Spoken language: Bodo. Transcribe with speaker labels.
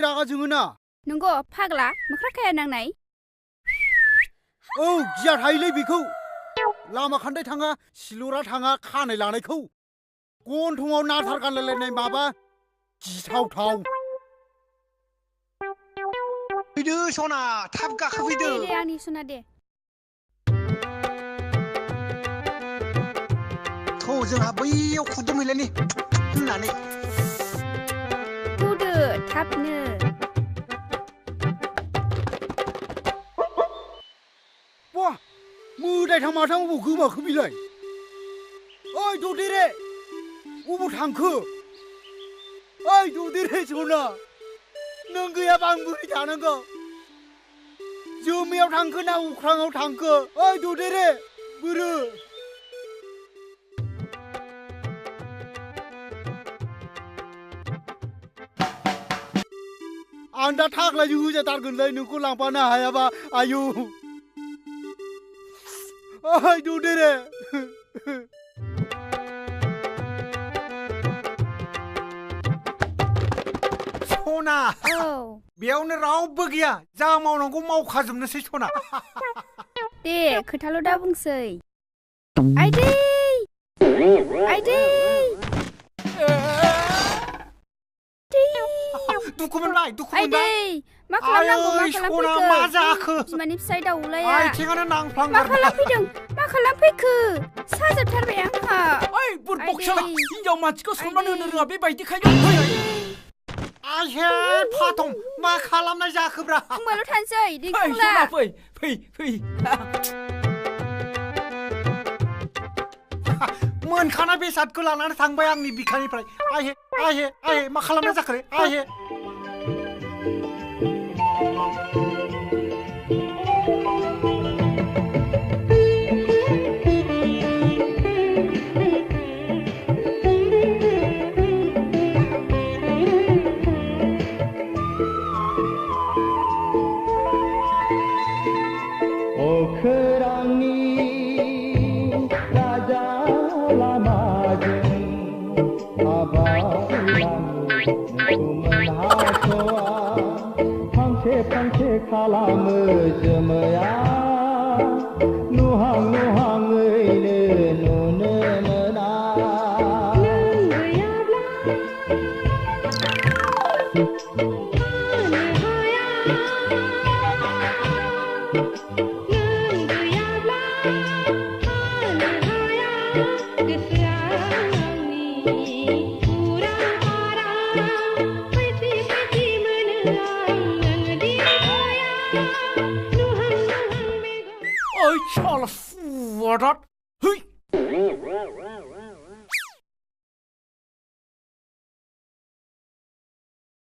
Speaker 1: रागा जोङोना
Speaker 2: नंगौ फाग्ला मोख्रा खाया नांनाय
Speaker 1: औ गिया थायोलै बेखौ लामा खान्दाय थाङा सिलरा थाङा खानाय लानायखौ गन्थङाव नाथार गानलायलायनाय माबा गिथावथाव
Speaker 3: फैदो सना थाब गाखोफैदो
Speaker 2: दे आंनि सना दे
Speaker 3: थ' जोंहा बैयाव खुदुमहैलायनि होननानै
Speaker 2: थौदो थाबनो
Speaker 1: बा मोदायथां माथां अबाव गोमाखो बिलाय ओइ ददेरे अबाव थांखो ओइ ददेरे सना नों गैयाबा आं बोरै थानांगौ जोमैयाव थांखो ना अख्राङाव थांखो ओइ ददेरे बोरो आं दा थाग्लायजों होजाथारगोनलै नोंखौ लांफानो हायाबा आयौ ओइ ददेरे
Speaker 3: सना
Speaker 2: औ
Speaker 3: बेयावनो रावबो गैया जा मावनांगौ मावखाजोबनोसै सना
Speaker 2: दे खोथाल' दा बुंसै आइदै आइदै
Speaker 3: दुखु मोनबाय
Speaker 2: आइदै मा खालामनांगौ मा
Speaker 3: सना मा जाखो
Speaker 2: खालामफैखो बिमानि फिसाय दाउलाया
Speaker 3: आथिङानो
Speaker 2: मा
Speaker 3: नांफ्लांगारबाय
Speaker 2: खालामफैदों मा खालामफैखो साजोबथारबाय आंहा
Speaker 4: ओइ बुरबकसोला
Speaker 2: आइदै।
Speaker 4: हिनजाव मानसिखौ सनमान होनो रोङा बेबायदिखायनो
Speaker 3: आहे फाथं मा खालामनाय जाखोब्रा
Speaker 2: बुंबाल' थानोसै
Speaker 4: फै
Speaker 2: दैखांला
Speaker 4: सना फै फै फै
Speaker 3: मोनखानाय बेसादखौ लानानै थांबाय आंनि बिखानिफ्राय आहे आहे आहे मा खालामनाय जाखो रे आहे
Speaker 5: खालामो जोमैया नुहां नुहाङैनो नुनो मोना
Speaker 4: ओइ साला फुवादात है